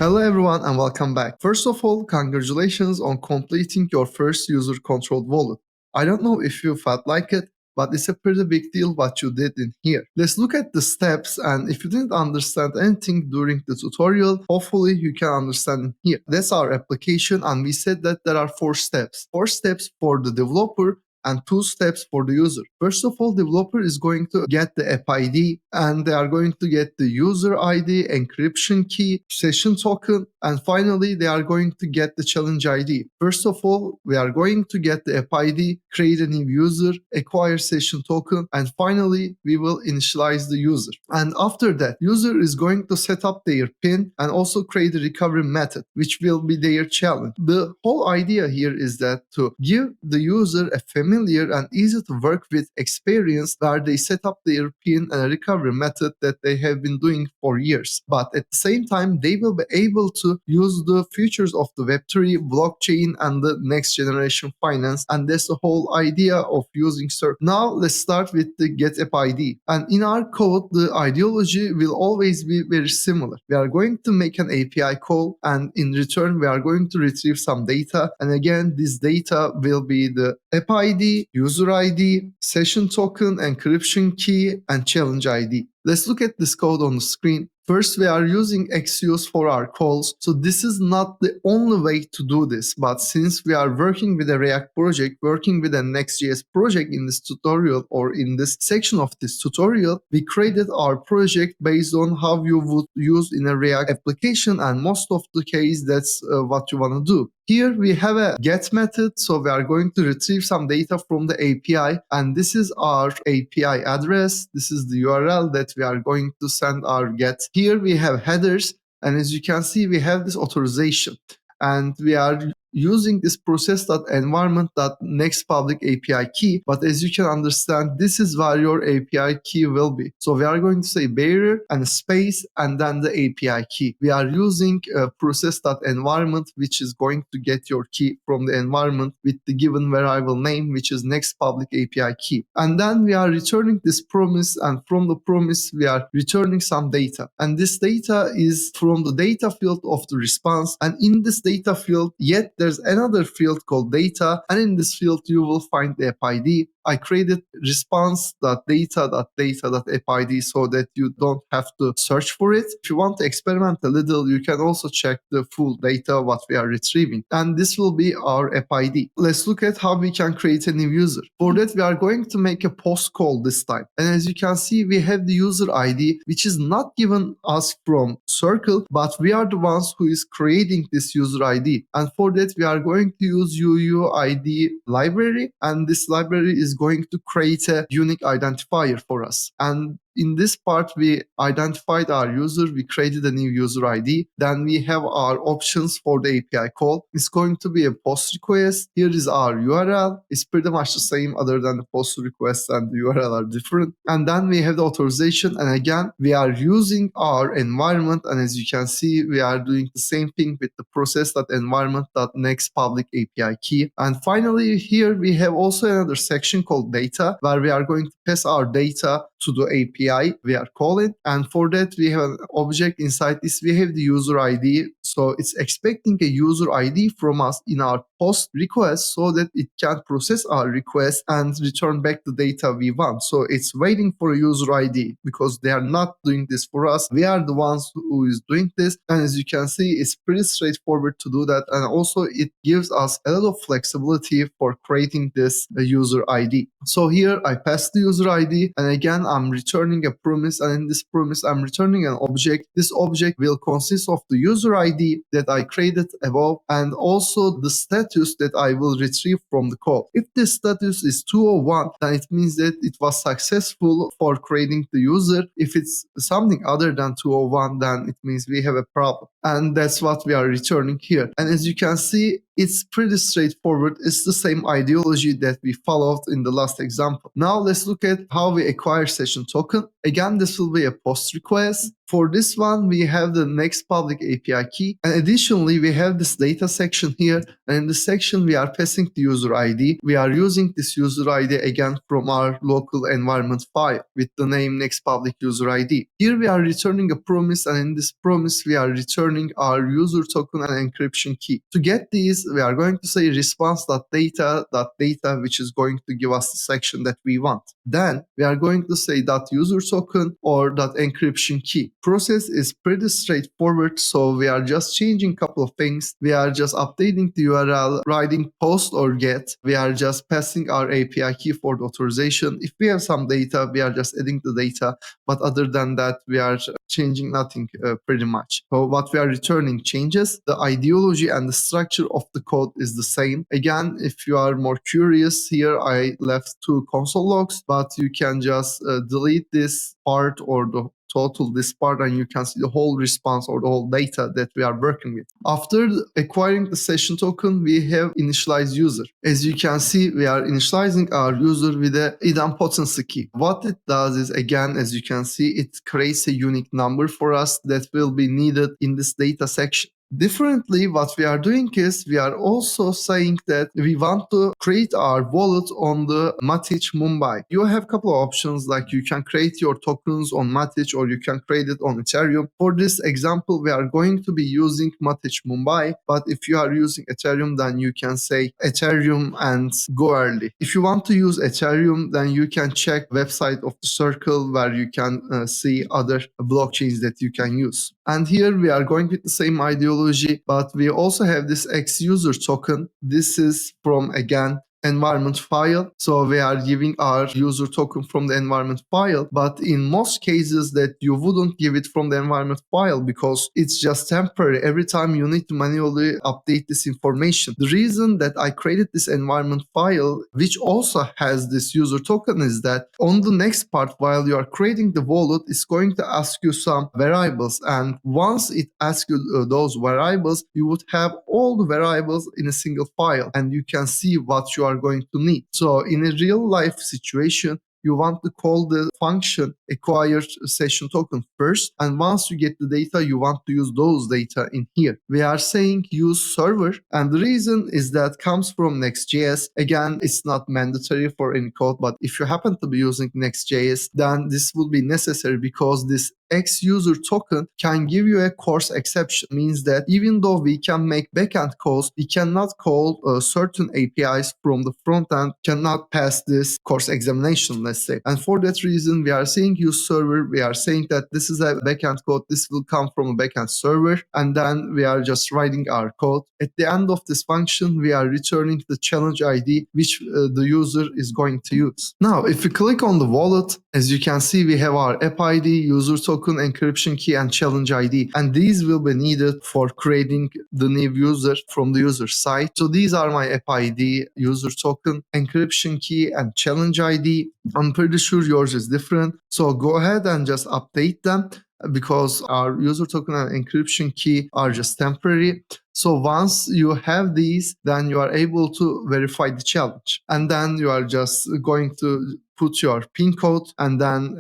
Hello everyone and welcome back. First of all, congratulations on completing your first user-controlled wallet. I don't know if you felt like it, but it's a pretty big deal what you did in here. Let's look at the steps, and if you didn't understand anything during the tutorial, hopefully you can understand in here. That's our application, and we said that there are 4 steps. 4 steps for the developer and 2 steps for the user. First of all, developer is going to get the app ID, and they are going to get the user ID, encryption key, session token, and finally they are going to get the challenge ID. First of all, we are going to get the app ID, create a new user, acquire session token, and finally we will initialize the user. And after that, user is going to set up their PIN and also create a recovery method, which will be their challenge. The whole idea here is that to give the user a familiar and easy to work with experience where they set up their PIN and a recovery method that they have been doing for years. But at the same time, they will be able to use the features of the Web3, blockchain, and the next generation finance. And that's the whole idea of using Circle. Now let's start with the get app ID. And in our code, the ideology will always be very similar. We are going to make an API call, and in return, we are going to retrieve some data. And again, this data will be the app ID, user ID, session token, encryption key, and challenge ID. Let's look at this code on the screen. First, we are using Axios for our calls. So this is not the only way to do this, but since we are working with a React project, working with a Next.js project in this tutorial or in this section of this tutorial, we created our project based on how you would use in a React application, and most of the case that's what you want to do. Here we have a get method, so we are going to retrieve some data from the API, and this is our API address. This is the URL that we are going to send our get. Here we have headers, and as you can see, we have this authorization, and we are using this process.environment.next public API key. But as you can understand, this is where your API key will be. So we are going to say barrier and space and then the API key. We are using process.environment, which is going to get your key from the environment with the given variable name, which is next public API key. And then we are returning this promise, and from the promise, we are returning some data. And this data is from the data field of the response. And in this data field, yet there's another field called data, and in this field you will find the app ID. I created response.data.data.app so that you don't have to search for it. If you want to experiment a little, you can also check the full data what we are retrieving, and this will be our app ID. Let's look at how we can create a new user. For that, we are going to make a post call this time, and as you can see, we have the user ID, which is not given us from Circle, but we are the ones who is creating this user ID. And for that, we are going to use UUID library, and this library is going to create a unique identifier for us. And in this part, we identified our user, we created a new user ID, then we have our options for the API call. It's going to be a post request. Here is our URL. It's pretty much the same other than the post request and the URL are different. And then we have the authorization, and again, we are using our environment, and as you can see, we are doing the same thing with the process.environment.next public API key. And finally, here we have also another section called data, where we are going to pass our data to the API we are calling, and for that we have an object. Inside this we have the user ID, so it's expecting a user ID from us in our post request so that it can process our request and return back the data we want. So it's waiting for a user ID because they are not doing this for us. We are the ones who is doing this, and as you can see, it's pretty straightforward to do that, and also it gives us a lot of flexibility for creating this user ID. So here I pass the user ID, and again I'm returning a promise, and in this promise I'm returning an object. This object will consist of the user ID that I created above and also the status that I will retrieve from the call. If the status is 201, then it means that it was successful for creating the user. If it's something other than 201, then it means we have a problem. And that's what we are returning here. And as you can see, It's pretty straightforward. It's the same ideology that we followed in the last example. Now let's look at how we acquire session token. Again, this will be a post request. For this one, we have the next public API key. And additionally, we have this data section here. And in this section, we are passing the user ID. We are using this user ID again from our local environment file with the name next public user ID. Here we are returning a promise, and in this promise, we are returning our user token and encryption key. To get these, we are going to say response.data.data, which is going to give us the section that we want. Then we are going to say .user token or .encryption key. Process is pretty straightforward, so we are just changing a couple of things. We are just updating the URL, writing post or get. We are just passing our API key for the authorization. If we have some data, we are just adding the data. But other than that, we are changing nothing pretty much. So what we are returning changes. The ideology and the structure of the code is the same. Again, if you are more curious, here I left 2 console logs, but you can just delete this part or the total this part, and you can see the whole response or the whole data that we are working with. After acquiring the session token, we have initialize user. As you can see, we are initializing our user with a idempotency key. What it does is, again, as you can see, it creates a unique number for us that will be needed in this data section. Differently, what we are doing is we are also saying that we want to create our wallet on the Matic Mumbai. You have a couple of options, like you can create your tokens on Matic or you can create it on Ethereum. For this example, we are going to be using Matic Mumbai, but if you are using Ethereum, then you can say Ethereum and go early. If you want to use Ethereum, then you can check website of the Circle where you can see other blockchains that you can use. And here we are going with the same ideology, but we also have this X user token. This is from, again, environment file. So we are giving our user token from the environment file, but in most cases that you wouldn't give it from the environment file because it's just temporary. Every time you need to manually update this information. The reason that I created this environment file, which also has this user token, is that on the next part, while you are creating the wallet, it's going to ask you some variables. And once it asks you those variables, you would have all the variables in a single file and you can see what you are going to need. So in a real life situation, you want to call the function acquire session token first, and once you get the data, you want to use those data in here. We are saying use server, and the reason is that comes from Next.js. Again, it's not mandatory for any code, but if you happen to be using Next.js, then this will be necessary because this X user token can give you a course exception. Means that even though we can make backend calls, we cannot call certain APIs from the front end, cannot pass this course examination, let's say. And for that reason, we are saying use server. We are saying that this is a backend code. This will come from a backend server. And then we are just writing our code. At the end of this function, we are returning the challenge ID, which the user is going to use. Now, if we click on the wallet, as you can see, we have our app ID, user token, encryption key, and challenge ID. And these will be needed for creating the new user from the user side. So these are my app ID, user token, encryption key, and challenge ID. I'm pretty sure yours is different. So go ahead and just update them because our user token and encryption key are just temporary. So once you have these, then you are able to verify the challenge. And then you are just going to put your PIN code and then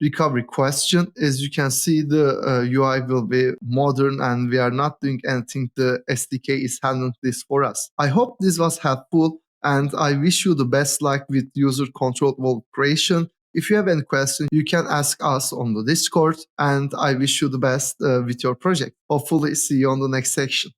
recovery question. As you can see, the UI will be modern and we are not doing anything. The SDK is handling this for us. I hope this was helpful and I wish you the best luck with user-controlled wallet creation. If you have any questions, you can ask us on the Discord, and I wish you the best with your project. Hopefully see you on the next section.